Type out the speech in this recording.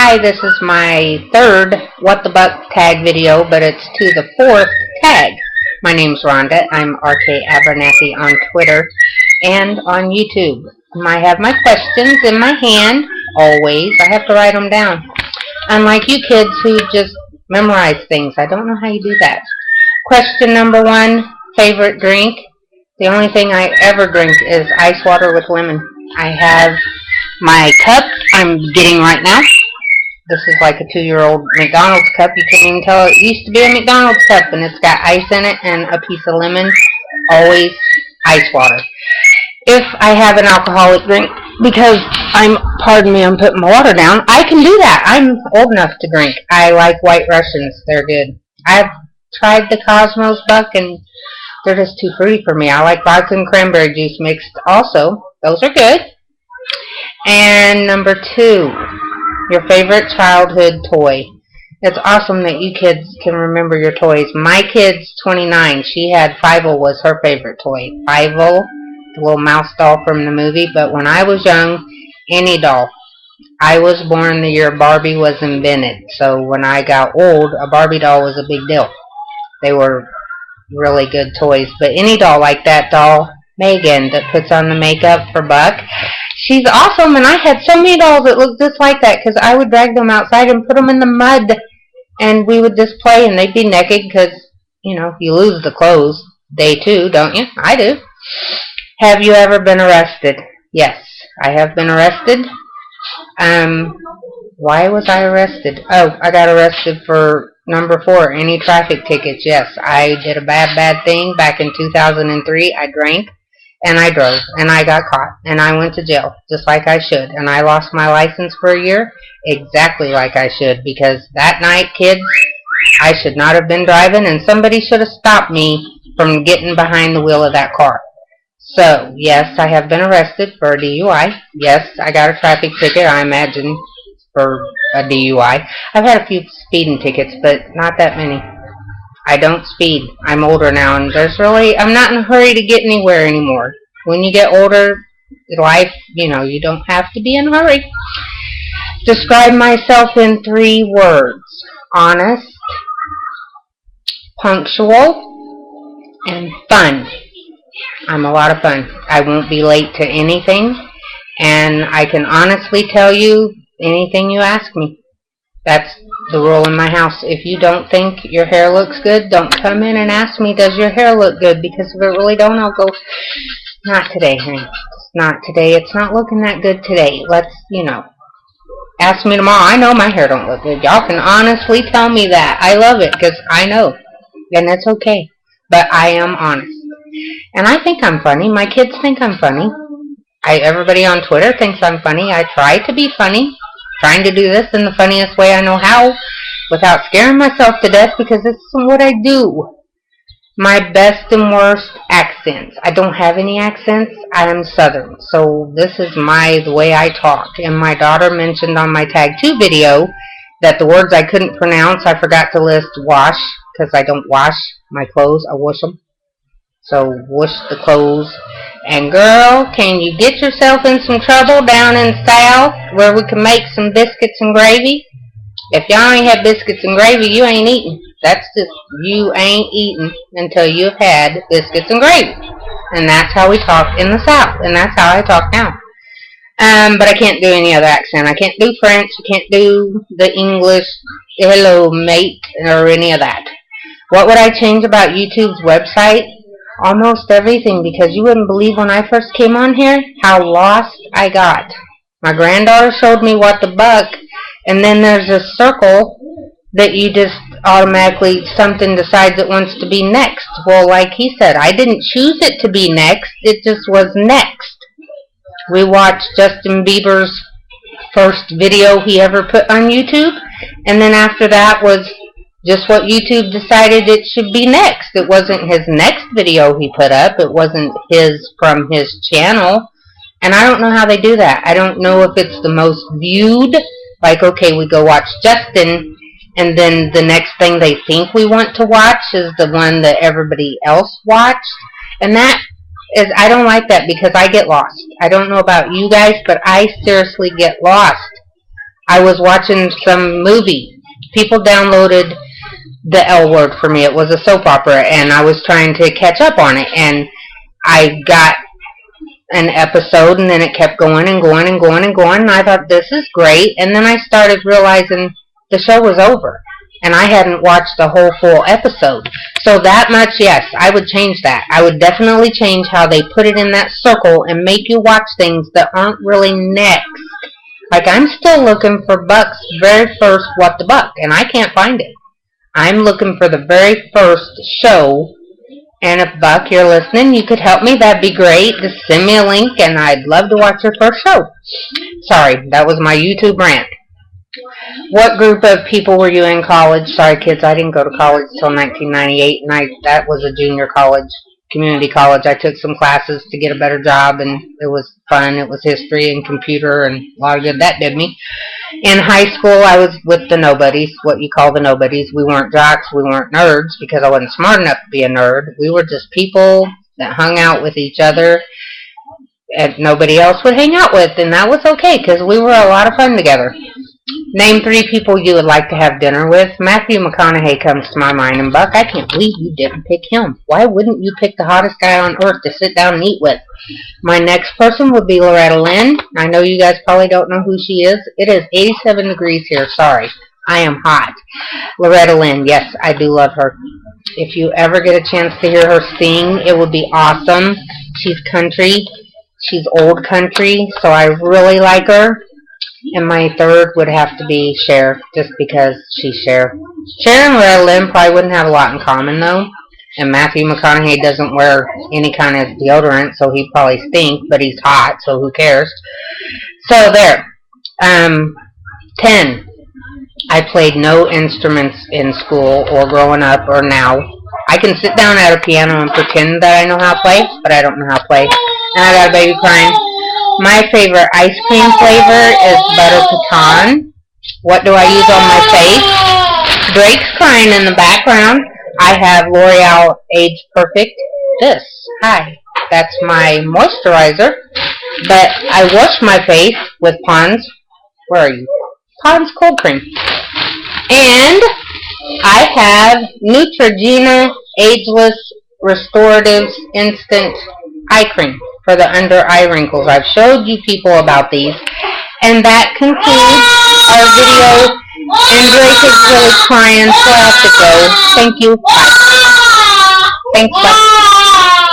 Hi, this is my third What the Buck tag video, but it's to the fourth tag. My name's Rhonda. I'm rkabernathy on Twitter and on YouTube. I have my questions in my hand, always. I have to write them down. Unlike you kids who just memorize things. I don't know how you do that. Question number 1, favorite drink. The only thing I ever drink is ice water with lemon. I have my cup I'm getting right now. This is like a 2-year-old McDonald's cup. You can't even tell it used to be a McDonald's cup, and it's got ice in it and a piece of lemon. Always ice water. If I have an alcoholic drink, because pardon me, I'm putting my water down, I can do that. I'm old enough to drink. I like White Russians. They're good. I've tried the Cosmos Buck, and they're just too fruity for me. I like vodka and cranberry juice mixed also. Those are good. And number 2, your favorite childhood toy. It's awesome that you kids can remember your toys. My kid's 29. She had Fievel was her favorite toy. Fievel, the little mouse doll from the movie. But when I was young, any doll. I was born the year Barbie was invented. So when I got old, a Barbie doll was a big deal. They were really good toys. But any doll like that doll, Megan, that puts on the makeup for Buck, she's awesome. And I had so many dolls that looked just like that because I would drag them outside and put them in the mud. And we would just play, and they'd be naked because, you know, you lose the clothes. Day 2, don't you? I do. Have you ever been arrested? Yes, I have been arrested. Why was I arrested? Oh, I got arrested for number 4, any traffic tickets. Yes, I did a bad thing back in 2003. I drank, and I drove, and I got caught, and I went to jail, just like I should. And I lost my license for a year, exactly like I should, because that night, kids, I should not have been driving, and somebody should have stopped me from getting behind the wheel of that car. So, yes, I have been arrested for a DUI. Yes, I got a traffic ticket, I imagine, for a DUI. I've had a few speeding tickets, but not that many. I don't speed. I'm older now, and I'm not in a hurry to get anywhere anymore. When you get older, life, you know, you don't have to be in a hurry. Describe myself in 3 words. Honest, punctual, and fun. I'm a lot of fun. I won't be late to anything, and I can honestly tell you anything you ask me. That's the rule in my house. If you don't think your hair looks good, don't come in and ask me, does your hair look good? Because if it really don't, I'll go, not today, honey. Not today. It's not looking that good today. Let's, you know, ask me tomorrow. I know my hair don't look good. Y'all can honestly tell me that. I love it because I know. And that's okay. But I am honest. And I think I'm funny. My kids think I'm funny. Everybody on Twitter thinks I'm funny. I try to be funny. Trying to do this in the funniest way I know how without scaring myself to death, because this is what I do. My best and worst accents. I don't have any accents. I am Southern. So this is the way I talk. And my daughter mentioned on my Tag 2 video that the words I couldn't pronounce, I forgot to list wash, because I don't wash my clothes. I wash them. So wash the clothes. And girl, can you get yourself in some trouble down in the South where we can make some biscuits and gravy? If y'all ain't had biscuits and gravy, you ain't eating. That's just, you ain't eating until you've had biscuits and gravy. And that's how we talk in the South. And that's how I talk now. But I can't do any other accent. I can't do French. I can't do the English, hello mate, or any of that. What would I change about YouTube's website? Almost everything, because you wouldn't believe when I first came on here how lost I got. My granddaughter showed me What the Buck, and then there's a circle that you just automatically, something decides it wants to be next. Well, like he said, I didn't choose it to be next, it just was next. We watched Justin Bieber's first video he ever put on YouTube, and then after that was just what YouTube decided it should be next. It wasn't his next video he put up. It wasn't from his channel. And I don't know how they do that. I don't know if it's the most viewed. Like, okay, we go watch Justin, and then the next thing they think we want to watch is the one that everybody else watched. And that is, I don't like that because I get lost. I don't know about you guys, but I seriously get lost. I was watching some movie. People downloaded The L Word for me. It was a soap opera, and I was trying to catch up on it, and I got an episode, and then it kept going and going and going and going, and I thought, this is great, and then I started realizing the show was over, and I hadn't watched the whole full episode. So that much, yes, I would change that. I would definitely change how they put it in that circle and make you watch things that aren't really next. Like, I'm still looking for Buck's very first What the Buck, and I can't find it. I'm looking for the very first show, and if, Buck, you're listening, you could help me. That'd be great. Just send me a link, and I'd love to watch your first show. Sorry, that was my YouTube rant. What group of people were you in college? Sorry, kids, I didn't go to college until 1998, and that was a junior college, community college. I took some classes to get a better job, and it was fun. It was history and computer, and a lot of good that did me. In high school, I was with the nobodies, what you call the nobodies. We weren't jocks, we weren't nerds, because I wasn't smart enough to be a nerd. We were just people that hung out with each other, and nobody else would hang out with, and that was okay, because we were a lot of fun together. Name 3 people you would like to have dinner with. Matthew McConaughey comes to my mind, and Buck, I can't believe you didn't pick him. Why wouldn't you pick the hottest guy on earth to sit down and eat with? My next person would be Loretta Lynn. I know you guys probably don't know who she is. It is 87 degrees here. Sorry. I am hot. Loretta Lynn, yes, I do love her. If you ever get a chance to hear her sing, it would be awesome. She's country. She's old country, so I really like her. And my third would have to be Cher, just because she's Cher. Cher and Loretta Lynn probably wouldn't have a lot in common, though. And Matthew McConaughey doesn't wear any kind of deodorant, so he'd probably stink, but he's hot, so who cares? So there. 10. I played no instruments in school or growing up or now. I can sit down at a piano and pretend that I know how to play, but I don't know how to play. And I got a baby crying. My favorite ice cream flavor is butter pecan. What do I use on my face? Drake's crying in the background. I have L'Oreal Age Perfect. Hi, that's my moisturizer. But I wash my face with Pond's, where are you? Pond's cold cream. And I have Neutrogena Ageless Restoratives Instant Eye Cream for the under eye wrinkles. I've showed you people about these. And that concludes our video. And Drake is really crying, so I have to go. Thank you. Bye. Thanks, bye.